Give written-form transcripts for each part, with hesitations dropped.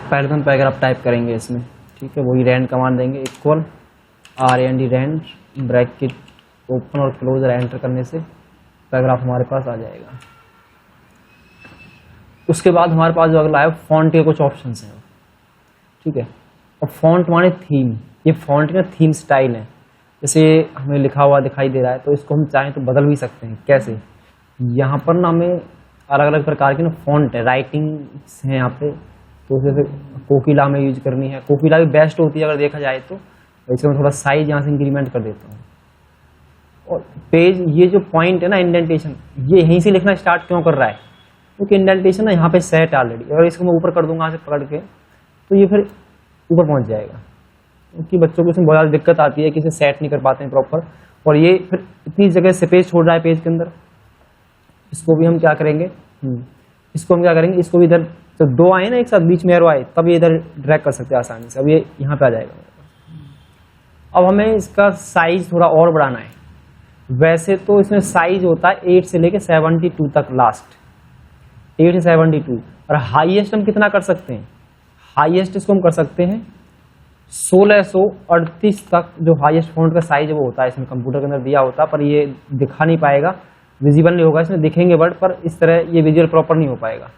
पहले तो हम पैराग्राफ टाइप करेंगे इसमें, ठीक है। वही रैंड कमांड देंगे, equal RAND rand, bracket open और क्लोज, एंटर करने से पैराग्राफ हमारे पास आ जाएगा। उसके बाद हमारे पास जो अगला है फॉन्ट के कुछ ऑप्शंस हैं, ठीक है। और फॉन्ट माने थीम, ये फॉन्ट का थीम स्टाइल है। जैसे हमें लिखा हुआ दिखाई दे रहा है तो इसको हम चाहें तो बदल भी सकते हैं। कैसे? यहाँ पर ना हमें अलग अलग प्रकार के ना फॉन्ट है, राइटिंग्स हैं यहाँ पे। तो जैसे कोकिला में यूज करनी है, कोकिला भी बेस्ट होती है अगर देखा जाए तो। इसमें थोड़ा साइज यहाँ से इंक्रीमेंट कर देता हूँ। और पेज, ये जो पॉइंट है ना इंडेंटेशन, ये यहीं से लिखना स्टार्ट क्यों कर रहा है? क्योंकि इंडेंटेशन ना यहाँ पे सेट ऑलरेडी। अगर इसको मैं ऊपर कर दूंगा यहाँ से पकड़ के तो ये फिर ऊपर पहुँच जाएगा। क्योंकि बच्चों को इसमें बहुत ज़्यादा दिक्कत आती है कि इसे सेट नहीं कर पाते हैं प्रॉपर, और ये फिर इतनी जगह स्पेस छोड़ रहा है पेज के अंदर। इसको भी हम क्या करेंगे, इसको भी इधर जब दो आए ना एक साथ, बीच में एरो आए, तब ये इधर ड्रैग कर सकते हैं आसानी से। अब ये यहाँ पे आ जाएगा। अब हमें इसका साइज थोड़ा और बढ़ाना है। वैसे तो इसमें साइज होता है 8 से लेके 72 तक, लास्ट 8 से 72। और हाईएस्ट हम कितना कर सकते हैं? हाईएस्ट इसको हम कर सकते हैं 1638 तक। जो हाईएस्ट फॉन्ट का साइज वो होता है, इसमें कंप्यूटर के अंदर दिया होता है, पर ये दिखा नहीं पाएगा, विजिबल नहीं होगा। इसमें दिखेंगे वर्ड, पर इस तरह ये विजुअल प्रॉपर नहीं हो पाएगा।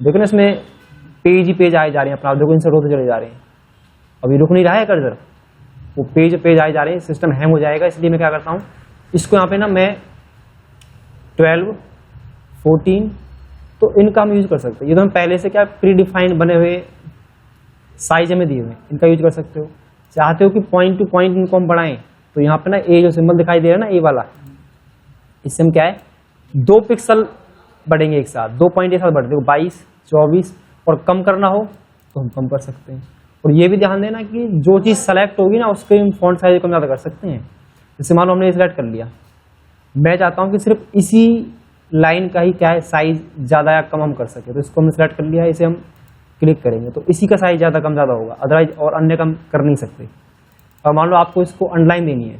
देखो ना, इसमें पेज ही पेज आए जा रहे हैं अपना। देखो इनसे रोते चले जा रहे हैं, अभी रुक नहीं रहा है कर्सर, वो पेज आए जा रहे हैं। सिस्टम हैंग हो जाएगा। इसलिए मैं क्या करता हूँ, इसको यहाँ पे ना मैं 12, 14 तो इनका हम यूज कर सकते हैं। ये तो हम पहले से क्या प्री डिफाइंड बने हुए साइज हमें दिए हुए, इनका यूज कर सकते हो। चाहते हो कि पॉइंट टू पॉइंट इनको हम बढ़ाएं, तो यहाँ पे ना ए जो सिंबल दिखाई दे रहा है ना, ए वाला, इससे हम क्या है 2 पिक्सल बढ़ेंगे एक साथ, 2 पॉइंट एक साथ बढ़ते हो, 22, 24। और कम करना हो तो हम कम कर सकते हैं। और ये भी ध्यान देना कि जो चीज़ सेलेक्ट होगी ना उसके हम फॉन्ट साइज कम ज़्यादा कर सकते हैं। जैसे मान लो हमने सेलेक्ट कर लिया, मैं चाहता हूँ कि सिर्फ इसी लाइन का ही क्या है साइज ज़्यादा या कम हम कर सके, तो इसको हमने सेलेक्ट कर लिया है, इसे हम क्लिक करेंगे तो इसी का साइज ज़्यादा कम ज़्यादा होगा, अदरवाइज और अन्य कम कर नहीं सकते। और मान लो आपको इसको अंडरलाइन देनी है,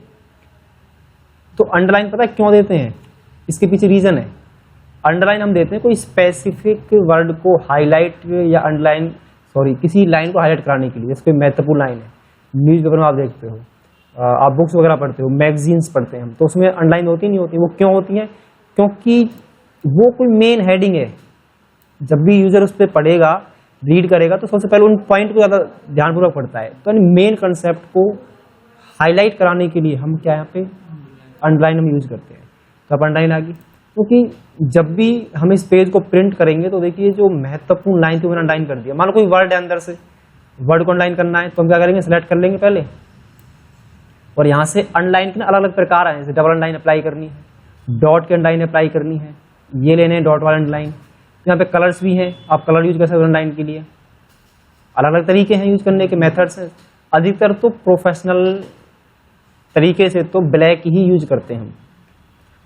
तो अंडरलाइन पता है क्यों देते हैं? इसके पीछे रीज़न है। अंडरलाइन हम देते हैं कोई स्पेसिफिक वर्ड को हाईलाइट या अंडरलाइन, किसी लाइन को हाईलाइट कराने के लिए। जैसे कोई महत्वपूर्ण लाइन है, न्यूज़पेपर में आप देखते हो, आप बुक्स वगैरह पढ़ते हो, मैगजीन्स पढ़ते हैं हम, तो उसमें अंडरलाइन होती नहीं होती। वो क्यों होती है? क्योंकि वो कोई मेन हेडिंग है। जब भी यूजर उस पर पढ़ेगा, रीड करेगा, तो सबसे पहले उन पॉइंट को ज़्यादा ध्यानपूर्वक पढ़ता है। तो मेन कंसेप्ट को हाईलाइट कराने के लिए हम क्या यहाँ पे अंडरलाइन हम यूज करते हैं। तो अब अंडरलाइन आ गई, क्योंकि जब भी हम इस पेज को प्रिंट करेंगे तो देखिए जो महत्वपूर्ण लाइन थी मैंने अंडरलाइन कर दिया। मान लो कोई वर्ड है, अंदर से वर्ड को अंडरलाइन करना है, तो हम क्या करेंगे, सेलेक्ट कर लेंगे पहले, और यहाँ से अंडरलाइन के ना अलग अलग प्रकार आए। जैसे डबल अंडरलाइन अप्लाई करनी है, डॉट के अंडरलाइन अप्लाई करनी है, ये लेने हैं डॉट वाला अंडरलाइन। यहाँ पे कलर्स भी हैं, आप कलर यूज कर सकते हो अंडरलाइन के लिए। अलग अलग तरीके हैं यूज करने के, मेथड्स हैं। अधिकतर तो प्रोफेशनल तरीके से तो ब्लैक ही यूज करते हैं हम,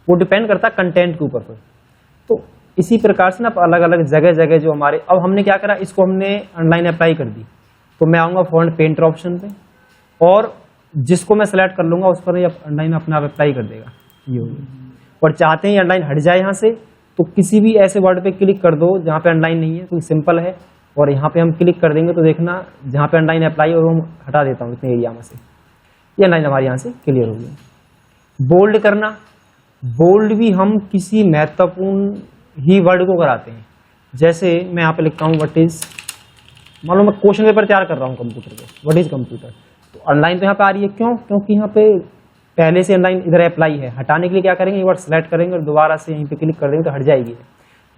वो डिपेंड करता है कंटेंट के ऊपर। तो इसी प्रकार से ना अलग अलग जगह जो हमारे, अब हमने क्या करा, इसको हमने अंडरलाइन अप्लाई कर दी, तो मैं आऊँगा फॉन्ट पेंटर ऑप्शन पे, और जिसको मैं सेलेक्ट कर लूंगा उस पर अंडरलाइन अपने आप अप्लाई कर देगा। ये हो गया। और चाहते हैं अंडरलाइन हट जाए यहाँ से, तो किसी भी ऐसे वर्ड पे क्लिक कर दो जहाँ पे अंडरलाइन नहीं है, कोई सिंपल है, और यहाँ पे हम क्लिक कर देंगे तो देखना जहाँ पे अंडरलाइन अप्लाई, और हम हटा देता हूँ इतने एरिया में से, ये अंडरलाइन हमारे यहाँ से क्लियर हो गई। बोल्ड करना, बोल्ड भी हम किसी महत्वपूर्ण ही वर्ड को कराते हैं। जैसे मैं यहाँ पे लिखता हूँ व्हाट इज, मान लो मैं क्वेश्चन पेपर तैयार कर रहा हूँ कंप्यूटर पे, व्हाट इज कंप्यूटर, तो अंडरलाइन तो यहाँ पे आ रही है। क्यों? क्योंकि यहाँ पे पहले से अंडरलाइन इधर अप्लाई है। हटाने के लिए क्या करेंगे, एक बार सेलेक्ट करेंगे और दोबारा से यहीं पे क्लिक कर देंगे तो हट जाएगी।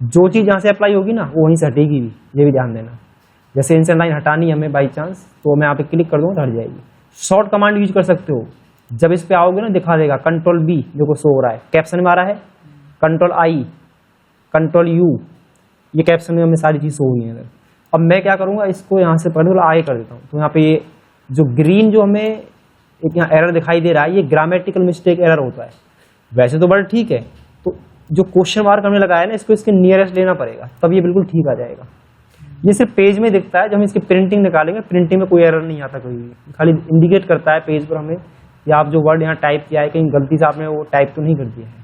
जो चीज़ यहाँ से अप्लाई होगी ना वो वहीं से हटेगी भी, ये भी ध्यान देना। जैसे इनसे अंडरलाइन हटानी है हमें बाई चांस, तो मैं यहाँ पे क्लिक कर दूँ तो हट जाएगी। शॉर्ट कमांड यूज कर सकते हो, जब इस पे आओगे ना दिखा देगा कंट्रोल बी जो को शो हो रहा है, कैप्शन में आ रहा है, कंट्रोल आई, कंट्रोल यू, ये कैप्शन में हमें सारी चीज़ शो हुई है इधर। अब मैं क्या करूँगा, इसको यहाँ से पढ़ने वाला आगे कर देता हूँ, तो यहाँ पे ये जो ग्रीन जो हमें एक यहाँ एरर दिखाई दे रहा है, ये ग्रामेटिकल मिस्टेक एरर होता है। वैसे तो बड़ा ठीक है, तो जो क्वेश्चन मार्क हमने लगाया ना इसको इसके नियरेस्ट लेना पड़ेगा, तब ये बिल्कुल ठीक आ जाएगा। ये सिर्फ पेज में दिखता है, जब हम इसकी प्रिंटिंग निकालेंगे, प्रिंटिंग में कोई एरर नहीं आता, कोई भी खाली इंडिकेट करता है पेज पर हमें, या आप जो वर्ड यहाँ टाइप किया है कहीं गलती से आपने वो टाइप तो नहीं कर दिया है।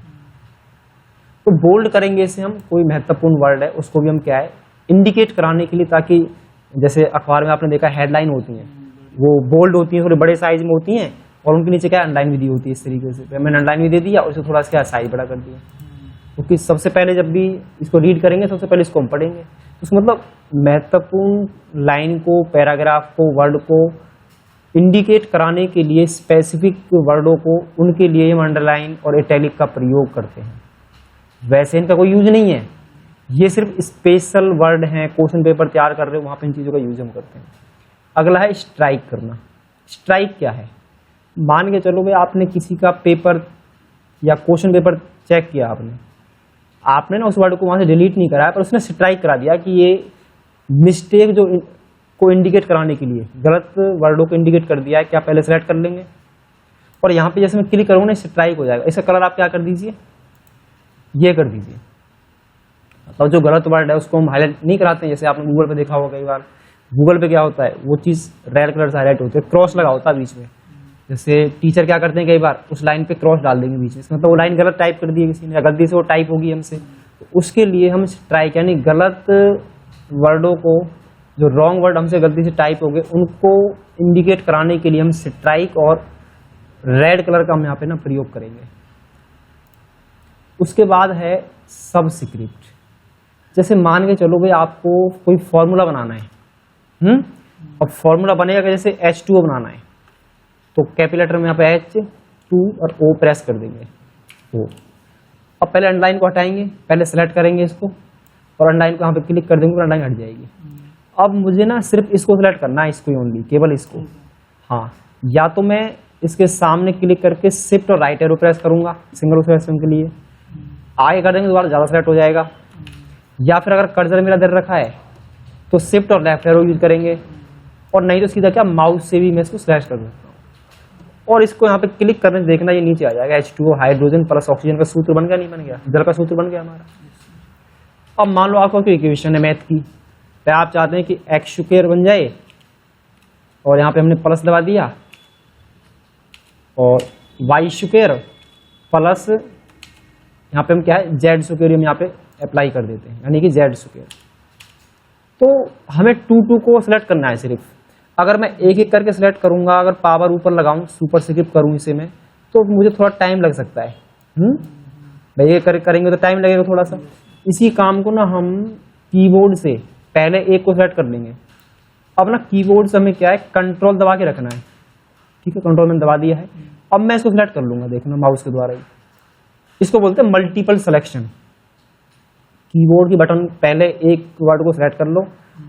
तो बोल्ड करेंगे इसे हम, कोई महत्वपूर्ण वर्ड है उसको भी हम क्या है इंडिकेट कराने के लिए, ताकि जैसे अखबार में आपने देखा हेडलाइन होती हैं, वो बोल्ड होती हैं, थोड़े बड़े साइज में होती हैं, और उनके नीचे क्या अंडरलाइन भी दी होती है इस तरीके से। मैंने अंडरलाइन भी दे दिया और इसे थोड़ा सा साइज बड़ा कर दिया, क्योंकि सबसे पहले जब भी इसको रीड करेंगे सबसे पहले इसको हम पढ़ेंगे। तो मतलब महत्वपूर्ण लाइन को, पैराग्राफ को, वर्ड को इंडिकेट कराने के लिए स्पेसिफिक वर्डों को, उनके लिए हम अंडरलाइन और इटैलिक का प्रयोग करते हैं। वैसे इनका कोई यूज नहीं है, ये सिर्फ स्पेशल वर्ड हैं, क्वेश्चन पेपर तैयार कर रहे हो वहां पे इन चीज़ों का यूज हम करते हैं। अगला है स्ट्राइक करना। स्ट्राइक क्या है? मान के चलो भाई आपने किसी का पेपर या क्वेश्चन पेपर चेक किया, आपने ना उस वर्ड को वहां से डिलीट नहीं कराया, पर उसने स्ट्राइक करा दिया कि ये मिस्टेक जो को इंडिकेट कराने के लिए गलत वर्डों को इंडिकेट कर दिया है। क्या पहले सेलेक्ट कर लेंगे और यहाँ पे जैसे मैं क्लिक करूँगा ना स्ट्राइक हो जाएगा। इसका कलर आप क्या कर दीजिए, ये कर दीजिए। तो जो गलत वर्ड है उसको हम हाईलाइट नहीं कराते हैं, जैसे आपने गूगल पे देखा होगा कई बार। गूगल पे क्या होता है, वो चीज़ रेड कलर से हाईलाइट होती है, क्रॉस लगा होता है बीच में। जैसे टीचर क्या करते हैं कई बार उस लाइन पे क्रॉस डाल देंगे बीच में, मतलब वो लाइन गलत टाइप कर दी है किसी ने, गलती से वो टाइप होगी हमसे, तो उसके लिए हम स्ट्राइक यानी गलत वर्डों को, जो रॉन्ग वर्ड हमसे गलती से टाइप हो गए उनको इंडिकेट कराने के लिए हम स्ट्राइक और रेड कलर का हम यहाँ पे ना प्रयोग करेंगे। उसके बाद है सबस्क्रिप्ट। जैसे मान के चलो भाई आपको कोई फॉर्मूला बनाना है, अब फॉर्मूला बनेगा जैसे H2O बनाना है, तो कैपिटल लेटर में यहाँ पे H2 और O प्रेस कर देंगे O। अब पहले अंडरलाइन को हटाएंगे, पहले सेलेक्ट करेंगे इसको और अंडरलाइन को यहाँ पे क्लिक कर देंगे तो अंडरलाइन हट जाएगी। अब मुझे ना सिर्फ इसको सेलेक्ट करना है, इसको ओनली, केवल इसको। हाँ, या तो मैं इसके सामने क्लिक करके शिफ्ट और राइट एरो प्रेस करूंगा सिंगल सिलेक्शन के लिए, आगे कर देंगे दोबारा ज़्यादा सेलेक्ट हो जाएगा। या फिर अगर कर्सर मेरा दर रखा है तो शिफ्ट और लेफ्ट एरो यूज करेंगे, और नहीं तो सीधा क्या माउस से भी मैं इसको स्लैश कर सकता हूँ। और इसको यहाँ पे क्लिक करने से देखना ये नीचे आ जाएगा, H2O हाइड्रोजन प्लस ऑक्सीजन का सूत्र बन गया, नहीं बन गया, जल का सूत्र बन गया हमारा। अब मान लो आपको कोई इक्वेशन है मैथ की, तो आप चाहते हैं कि एक्स स्क्वायर बन जाए, और यहाँ पे हमने प्लस दबा दिया, और वाई स्क्वायर प्लस यहाँ पे हम क्या है जेड स्क्वायर हम यहाँ पे अप्लाई कर देते हैं, यानी कि जेड स्क्वायर। तो हमें 2 को सिलेक्ट करना है सिर्फ। अगर मैं एक एक करके सिलेक्ट करूंगा, अगर पावर ऊपर लगाऊं, सुपर स्क्रिप्ट करूं इसे मैं, तो मुझे थोड़ा टाइम लग सकता है। भाई ये करेंगे तो टाइम लगेगा थोड़ा सा। इसी काम को ना हम कीबोर्ड से पहले एक को सिलेक्ट कर लेंगे। अब ना कीबोर्ड से हमें क्या है कंट्रोल दबा के रखना है, ठीक है, कंट्रोल मैंने दबा दिया है। अब मैं इसको सिलेक्ट कर लूंगा, देखना माउस के द्वारा ही। इसको बोलते हैं मल्टीपल सिलेक्शन। कीबोर्ड की बटन पहले एक वर्ड को सिलेक्ट कर लो,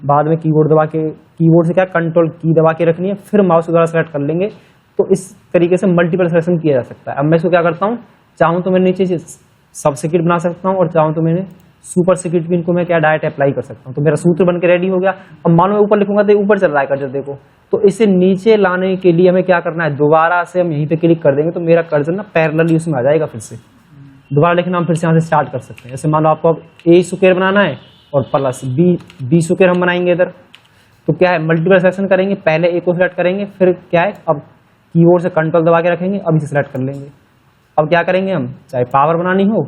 बाद में कीबोर्ड दबा के, कीबोर्ड से क्या कंट्रोल की दबा के रखनी है, फिर माउस के द्वारा सेलेक्ट कर लेंगे। तो इस तरीके से मल्टीपल सिलेक्शन किया जा सकता है। अब मैं इसको क्या करता हूँ, चाहूँ तो मैं नीचे से सबस्क्रिप्ट बना सकता हूँ, और चाहूँ तो मैंने सुपर स्क्रिप्ट भी इनको मैं क्या डायरेक्ट अप्लाई कर सकता हूँ। तो मेरा सूत्र बन के रेडी हो गया। अब मान लो मैं ऊपर लिखूंगा तो ऊपर चल रहा है कर्सर, देखो। तो इसे नीचे लाने के लिए हमें क्या करना है, दोबारा से हम यहीं पे क्लिक कर देंगे तो मेरा कर्सर ना पैरेलली उसमें आ जाएगा। फिर से दोबारा लिखना हम फिर से यहाँ से स्टार्ट कर सकते हैं। जैसे मान लो आपको अब ए स्क्वायर बनाना है और प्लस बी स्क्वायर हम बनाएंगे इधर, तो क्या है मल्टीपल सिलेक्शन करेंगे, पहले ए को सिलेक्ट करेंगे, फिर क्या है अब कीबोर्ड से कंट्रोल दबा के रखेंगे, अब इसे सिलेक्ट कर लेंगे। अब क्या करेंगे हम, चाहे पावर बनानी हो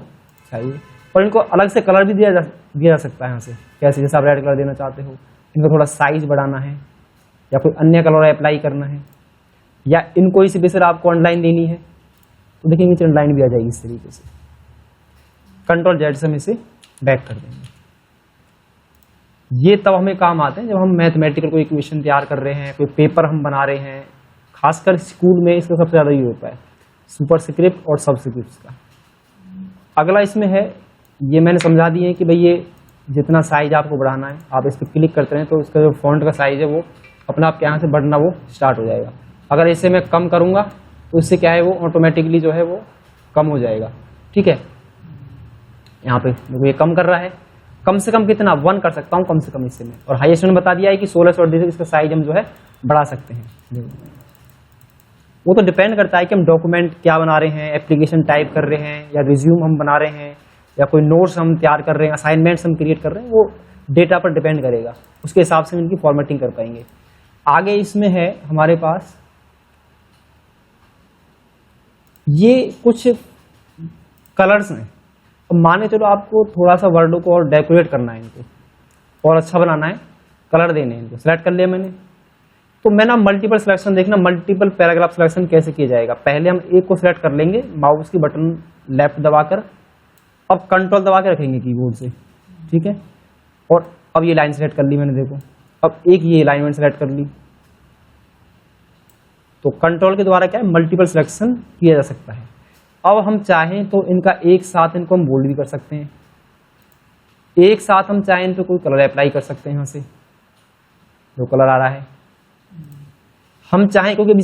चाहिए, और इनको अलग से कलर भी दिया जा सकता है यहाँ से, कैसे, जैसे आप रेड कलर देना चाहते हो, इनको थोड़ा साइज बढ़ाना है या कोई अन्य कलर अप्लाई करना है, या इनको इसी बेसिस आपको अंडरलाइन देनी है, तो देखिए नीचे अंडरलाइन भी आ जाएगी इस तरीके से। कंट्रोल जेड से हम इसे बैक कर देंगे। ये तब हमें काम आते हैं जब हम मैथमेटिकल कोई इक्वेशन तैयार कर रहे हैं, कोई पेपर हम बना रहे हैं, खासकर स्कूल में इसका सबसे ज़्यादा यूज होता है, सुपर स्क्रिप्ट और सब स्क्रिप्ट का। अगला इसमें है, ये मैंने समझा दिए है कि भाई ये जितना साइज आपको बढ़ाना है आप इस पर क्लिक करते हैं तो इसका जो फॉन्ट का साइज है वो अपना आप यहाँ से बढ़ना वो स्टार्ट हो जाएगा। अगर इसे मैं कम करूँगा तो इससे क्या है वो ऑटोमेटिकली जो है वो कम हो जाएगा, ठीक है। यहाँ पे देखो ये कम कर रहा है, कम से कम कितना 1 कर सकता हूँ कम से कम इससे मैं, और हाईएस्ट मैंने बता दिया है कि 16 और इसका साइज हम जो है बढ़ा सकते हैं। वो तो डिपेंड करता है कि हम डॉक्यूमेंट क्या बना रहे हैं, एप्लीकेशन टाइप कर रहे हैं, या रिज्यूम हम बना रहे हैं, या कोई नोट्स हम तैयार कर रहे हैं, असाइनमेंट्स हम क्रिएट कर रहे हैं, वो डेटा पर डिपेंड करेगा, उसके हिसाब से हम इनकी फॉर्मेटिंग कर पाएंगे। आगे इसमें है हमारे पास ये कुछ कलर्स हैं। अब माने चलो आपको थोड़ा सा वर्डों को और डेकोरेट करना है, इनको और अच्छा बनाना है, कलर देने हैं इनको, सेलेक्ट कर लिया मैंने। तो मैं ना मल्टीपल सिलेक्शन, देखना मल्टीपल पैराग्राफ सिलेक्शन कैसे किया जाएगा। पहले हम एक को सिलेक्ट कर लेंगे, माउस की बटन लेफ्ट दबाकर, अब कंट्रोल दबा के रखेंगे कीबोर्ड से, ठीक है। और अब ये लाइन सेलेक्ट कर ली मैंने, देखो अब एक ये अलाइनमेंट सेलेक्ट कर ली। तो कंट्रोल के द्वारा क्या है, मल्टीपल सिलेक्शन किया जा सकता है। अब हम चाहें तो इनका एक साथ इनको हम बोल्ड भी कर सकते हैं, एक साथ हम चाहें इन पे कोई कलर अप्लाई कर सकते हैं। यहाँ से जो कलर आ रहा है हम चाहें, क्योंकि अभी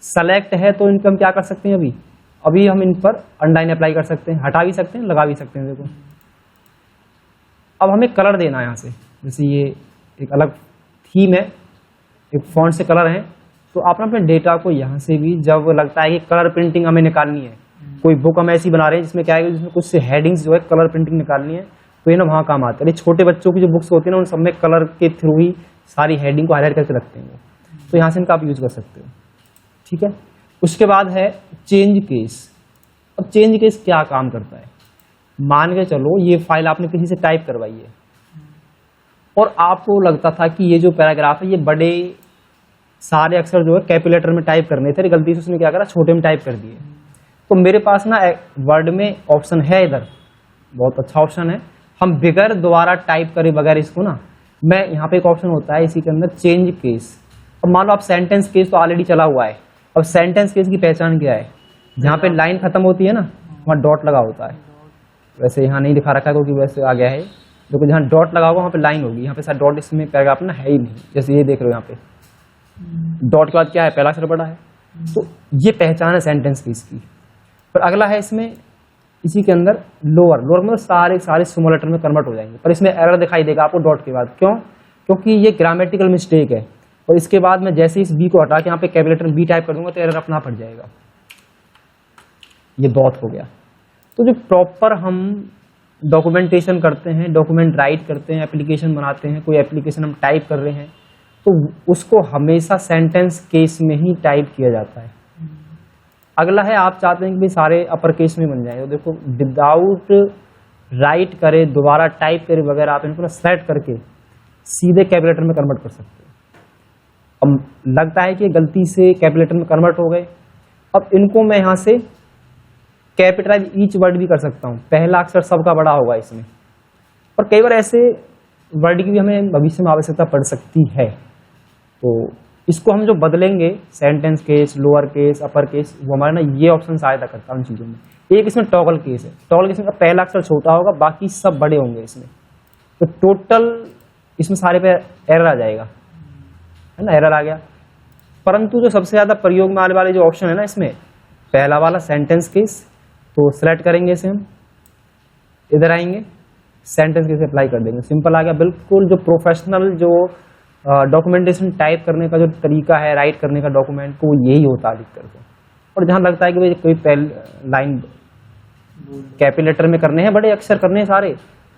सेलेक्ट है तो इनको हम क्या कर सकते हैं, अभी हम इन पर अंडरलाइन अप्लाई कर सकते हैं, हटा भी सकते हैं, लगा भी सकते हैं। देखो अब हमें कलर देना है यहाँ से, जैसे ये एक अलग थीम है, एक फॉन्ट से कलर है, तो आप अपने डेटा को यहाँ से भी जब लगता है कि कलर प्रिंटिंग हमें निकालनी है, कोई बुक हम ऐसी बना रहे हैं जिसमें क्या है, जिसमें कुछ हेडिंग्स जो है कलर प्रिंटिंग निकालनी है, तो ये ना वहाँ काम आता है। छोटे बच्चों की जो बुक्स होती है ना, उन सब में कलर के थ्रू ही सारी हेडिंग को हाईलाइट करके रखते हैं, तो यहाँ से इनका आप यूज कर सकते हो, ठीक है। उसके बाद है चेंज केस। अब चेंज केस क्या काम करता है, मान के चलो ये फाइल आपने किसी से टाइप करवाई है और आपको लगता था कि ये जो पैराग्राफ है ये बड़े सारे अक्षर जो है कैपिटल लेटर में टाइप करने थे, गलती से उसने क्या करा, छोटे में टाइप कर दिए। तो मेरे पास ना वर्ड में ऑप्शन है, इधर बहुत अच्छा ऑप्शन है, हम बिगर दोबारा टाइप करे बगैर इसको ना, मैं यहाँ पे एक ऑप्शन होता है इसी के अंदर चेंज केस। अब मान लो आप सेंटेंस केस तो ऑलरेडी चला हुआ है, अब सेंटेंस केस की पहचान क्या है, जहाँ पे लाइन खत्म होती है ना वहाँ डॉट लगा होता है। वैसे यहाँ नहीं दिखा रखा है क्योंकि वैसे आ गया है, क्योंकि जहाँ डॉट लगा होगा वहाँ पे लाइन होगी, यहाँ पे शायद डॉट इसमें पैराग्राफ ना है ही नहीं, जैसे ये देख रहे हो यहाँ पे डॉट के बाद क्या है, पहला अक्षर बड़ा है, तो ये पहचान है सेंटेंस केस की। पर अगला है इसमें इसी के अंदर लोअर मतलब सारे स्मॉल लेटर में कन्वर्ट हो जाएंगे, पर इसमें एरर दिखाई देगा आपको डॉट के बाद। क्यों? क्योंकि ये ग्रामेटिकल मिस्टेक है, और इसके बाद मैं जैसे इस बी को हटा के यहाँ पे कैपिटल लेटर बी टाइप कर दूंगा तो एरर अपना पड़ जाएगा, ये बहुत हो गया। तो जो प्रॉपर हम डॉक्यूमेंटेशन करते हैं, डॉक्यूमेंट राइट करते हैं, एप्लीकेशन बनाते हैं, कोई एप्लीकेशन हम टाइप कर रहे हैं, तो उसको हमेशा सेंटेंस केस में ही टाइप किया जाता है। अगला है, आप चाहते हैं कि भाई सारे अपर केस में बन जाए, तो देखो विदाउट राइट करे, दोबारा टाइप करे वगैरह आप इनको सेलेक्ट करके सीधे कैपिटल लेटर में कन्वर्ट कर सकते हैं। अब लगता है कि गलती से कैपिटल लेटर में कन्वर्ट हो गए, अब इनको मैं यहाँ से कैपिटलाइज ईच वर्ड भी कर सकता हूँ, पहला अक्षर सबका बड़ा होगा इसमें। और कई बार ऐसे वर्ड की भी हमें भविष्य में आवश्यकता पड़ सकती है, तो इसको हम जो बदलेंगे sentence case, lower case, upper case, वो हमारा ना ये ऑप्शन सहायता करता है उन चीज़ों में। एक इसमें टॉगल केस है, टॉगल केस में पहला अक्षर छोटा होगा, बाकी सब बड़े होंगे इसमें, तो टोटल इसमें सारे पे एरर आ जाएगा, है ना, एरर आ गया। परंतु जो सबसे ज़्यादा प्रयोग में आने वाले जो ऑप्शन है ना इसमें, पहला वाला सेंटेंस केस, तो सिलेक्ट करेंगे इसे हम, इधर आएंगे सेंटेंस केस अप्लाई कर देंगे, सिंपल आ गया बिल्कुल। जो प्रोफेशनल जो डॉक्यूमेंटेशन टाइप करने का जो तरीका है, राइट करने का डॉक्यूमेंट को, यही होता है अधिकतर को। और जहाँ लगता है कि भाई कोई पहले लाइन कैपिटल लेटर में करने हैं, बड़े अक्षर करने हैं सारे,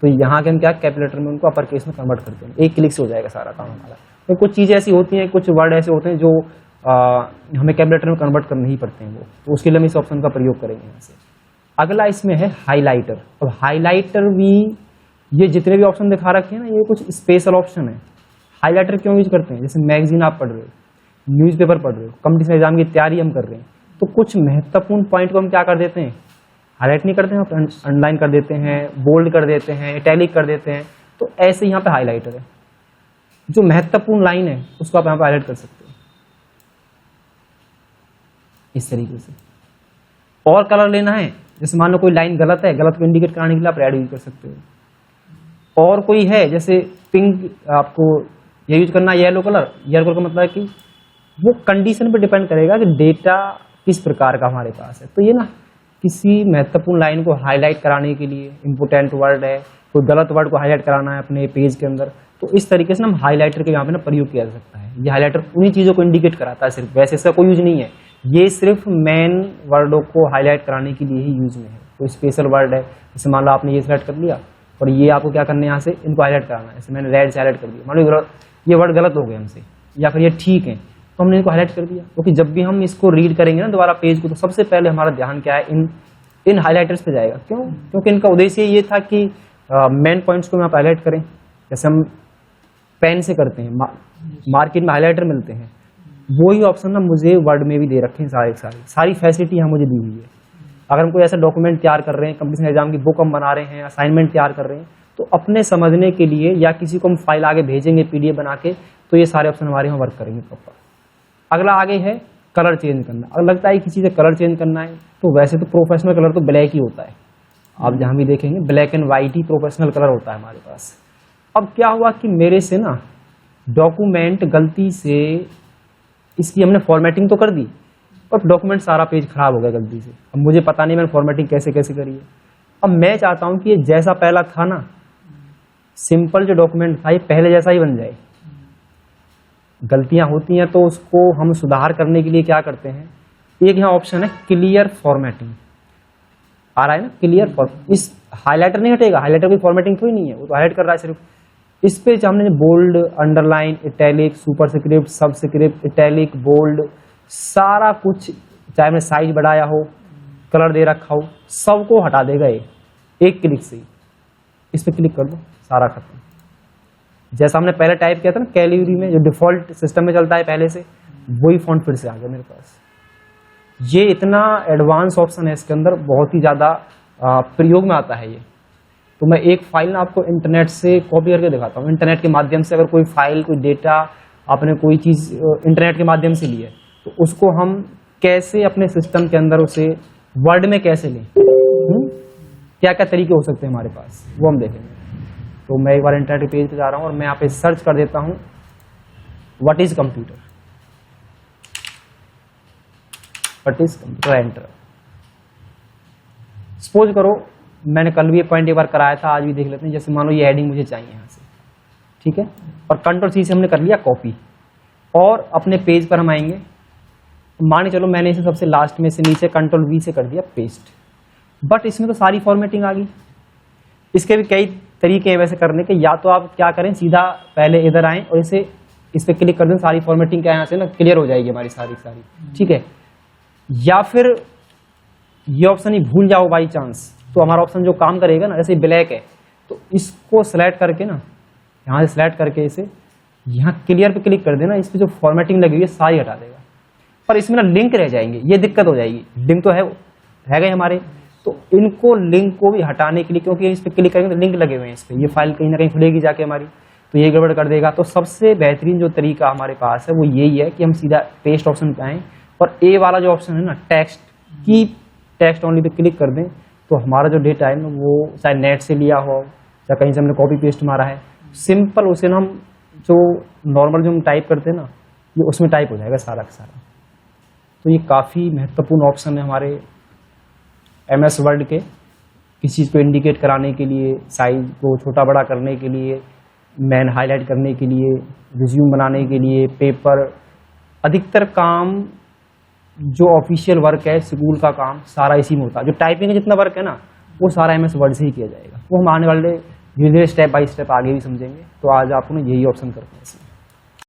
तो यहाँ के हम क्या कैपिटल लेटर में उनको अपर केस में कन्वर्ट करते हैं, एक क्लिक से हो जाएगा सारा काम हमारा। तो कुछ चीज़ें ऐसी होती हैं, कुछ वर्ड ऐसे होते हैं जो हमें कैपिटल लेटर में कन्वर्ट करने ही पड़ते हैं वो, तो उसके लिए हम इस ऑप्शन का प्रयोग करेंगे यहाँ से। अगला इसमें है हाईलाइटर। अब हाईलाइटर भी, ये जितने भी ऑप्शन दिखा रखे हैं ना, ये कुछ स्पेशल ऑप्शन है। हाईलाइटर क्यों यूज करते हैं? जैसे मैगजीन आप पढ़ रहे हो, न्यूज़पेपर पढ़ रहे हो, कॉम्पिटिशन एग्जाम की तैयारी हम कर रहे हैं, तो कुछ महत्वपूर्ण पॉइंट को हम क्या कर देते हैं, हाईलाइट नहीं करते हैं, अंडरलाइन कर देते हैं, बोल्ड कर देते हैं, इटैलिक कर देते हैं। तो ऐसे यहाँ पे हाईलाइटर है, जो महत्वपूर्ण लाइन है उसको आप यहाँ पे हाईलाइट कर सकते हो इस तरीके से। और कलर लेना है, जैसे मान लो कोई लाइन गलत है, गलत को इंडिकेट कराने के लिए आप रेड यूज कर सकते हो। और कोई है जैसे पिंक, आपको ये यूज करना है, येलो कलर का मतलब है कि वो कंडीशन पे डिपेंड करेगा कि डेटा किस प्रकार का हमारे पास है। तो ये ना किसी महत्वपूर्ण लाइन को हाईलाइट कराने के लिए, इम्पोर्टेंट वर्ड है, कोई गलत वर्ड को हाईलाइट कराना है अपने पेज के अंदर, तो इस तरीके से हम हाईलाइटर के यहाँ पे ना प्रयोग किया जा सकता है। ये हाईलाइटर उन्हीं चीज़ों को इंडिकेट कराता है सिर्फ, वैसे इसका कोई यूज नहीं है, ये सिर्फ मेन वर्डों को हाईलाइट कराने के लिए ही यूज में है। कोई स्पेशल वर्ड है, जैसे मान लो आपने ये सिलेक्ट कर लिया और ये आपको क्या करना है, यहाँ से इनको हाईलाइट कराना है, जैसे मैंने रेड से हाईलाइट कर दिया, मान लो ये वर्ड गलत हो गए हमसे, या फिर ये ठीक है, तो हमने इनको हाईलाइट कर दिया। क्योंकि जब भी हम इसको रीड करेंगे ना दोबारा पेज को, तो सबसे पहले हमारा ध्यान क्या है, इन हाईलाइटर्स पे जाएगा। क्यों? क्योंकि इनका उद्देश्य ये था कि मेन पॉइंट्स को हम हाईलाइट करें। जैसे हम पेन से करते हैं, मार्केट में हाइलाइटर मिलते हैं, वही ऑप्शन ना मुझे वर्ड में भी दे रखे हैं। सारी फैसिलिटी यहाँ मुझे दी हुई है। अगर हम कोई ऐसा डॉक्यूमेंट तैयार कर रहे हैं, कंपटीशन एग्जाम की बुक हम बना रहे हैं, असाइनमेंट तैयार कर रहे हैं, तो अपने समझने के लिए या किसी को हम फाइल आगे भेजेंगे PDF बना के, तो ये सारे ऑप्शन हमारे यहाँ वर्क करेंगे प्रॉपर। अगला आगे है कलर चेंज करना। अगर लगता है किसी से कलर चेंज करना है, तो वैसे तो प्रोफेशनल कलर तो ब्लैक ही होता है, आप जहाँ भी देखेंगे black and white he professional colour होता है हमारे पास। अब क्या हुआ कि मेरे से ना डॉक्यूमेंट गलती से, इसकी हमने फॉर्मेटिंग तो कर दी और डॉक्यूमेंट सारा पेज खराब हो गया गलती से। अब मुझे पता नहीं मैंने फॉर्मेटिंग कैसे कैसे करी है। अब मैं चाहता हूं कि ये जैसा पहला था ना, सिंपल जो डॉक्यूमेंट था, ये पहले जैसा ही बन जाए। गलतियां होती हैं तो उसको हम सुधार करने के लिए क्या करते हैं, एक यहाँ ऑप्शन है क्लियर फॉर्मेटिंग, आ रहा है ना, क्लियर फॉर्म। इस हाइलाइटर नहीं हटेगा, हाइलाइटर की फॉर्मेटिंग कोई नहीं है, वो तो हाइलाइट कर रहा है सिर्फ। इस पे हमने bold, underline, italic, superscript, subscript, italic, bold, सारा कुछ, चाहे मैंने साइज बढ़ाया हो, कलर दे रखा हो, सबको हटा देगा ये एक क्लिक से ही। इस पे क्लिक कर दो, सारा खत्म। जैसा हमने पहले टाइप किया था ना कैलिबरी में, जो डिफॉल्ट सिस्टम में चलता है पहले से, वही फॉन्ट फिर से आ गया मेरे पास। ये इतना एडवांस ऑप्शन है इसके अंदर, बहुत ही ज़्यादा प्रयोग में आता है ये। तो मैं एक फाइल ना आपको इंटरनेट से कॉपी करके दिखाता हूँ। इंटरनेट के माध्यम से अगर कोई फाइल, कोई डेटा, आपने कोई चीज़ इंटरनेट के माध्यम से ली है, तो उसको हम कैसे अपने सिस्टम के अंदर उसे वर्ड में कैसे लें, क्या क्या तरीके हो सकते हैं हमारे पास, वो हम देखेंगे। तो मैं एक बार इंटरनेट के पेज पे जा रहा हूँ और मैं यहाँ पे सर्च कर देता हूँ what is computer, what is computer, enter. Suppose करो मैंने कल भी ये पॉइंट एक बार कराया था, आज भी देख लेते हैं। जैसे मान लो ये हेडिंग मुझे चाहिए यहाँ से, ठीक है, और Ctrl+C से हमने कर लिया कॉपी, और अपने पेज पर हम आएंगे। मान चलो मैंने इसे सबसे लास्ट में से नीचे Ctrl+V से कर दिया पेस्ट, बट इसमें तो सारी फॉर्मेटिंग आ गई। इसके भी कई तरीके हैं वैसे करने के। या तो आप क्या करें, सीधा पहले इधर आएं और इसे इस पे क्लिक कर दें, सारी फॉर्मेटिंग क्या यहाँ से ना क्लियर हो जाएगी हमारी सारी, ठीक है। या फिर ये ऑप्शन ही भूल जाओ बाई चांस, तो हमारा ऑप्शन जो काम करेगा ना, जैसे ब्लैक है तो इसको सेलेक्ट करके ना, यहाँ से सेलेक्ट करके इसे यहाँ क्लियर पे क्लिक कर देना, इस पर जो फॉर्मेटिंग लगी हुई है सारी हटा देगा। पर इसमें ना लिंक रह जाएंगे, ये दिक्कत हो जाएगी। लिंक तो है गए हमारे, तो इनको लिंक को भी हटाने के लिए, क्योंकि इस पर क्लिक करेंगे तो लिंक लगे हुए हैं इस पर, ये फाइल कहीं ना कहीं खुलेगी जाके हमारी, तो ये गड़बड़ कर देगा। तो सबसे बेहतरीन जो तरीका हमारे पास है वो यही है कि हम सीधा पेस्ट ऑप्शन पे आएँ और ए वाला जो ऑप्शन है ना टेक्स्ट की, टेक्स्ट ओनली पे क्लिक कर दें, तो हमारा जो डेटा है ना वो चाहे नेट से लिया हो या कहीं से हमने कॉपी पेस्ट मारा है, सिंपल उसे ना हम जो नॉर्मल जो हम टाइप करते हैं ना, ये उसमें टाइप हो जाएगा सारा का सारा। तो ये काफ़ी महत्वपूर्ण ऑप्शन है हमारे MS वर्ड के, किसी चीज़ को इंडिकेट कराने के लिए, साइज को छोटा बड़ा करने के लिए, मैन हाईलाइट करने के लिए, रिज्यूम बनाने के लिए, पेपर, अधिकतर काम जो ऑफिशियल वर्क है, स्कूल का काम सारा इसी में होता है। जो टाइपिंग का जितना वर्क है ना वो सारा MS वर्ड से ही किया जाएगा। वो हम आने वाले धीरे धीरे स्टेप बाय स्टेप आगे भी समझेंगे। तो आज आपको ना यही ऑप्शन करते हैं।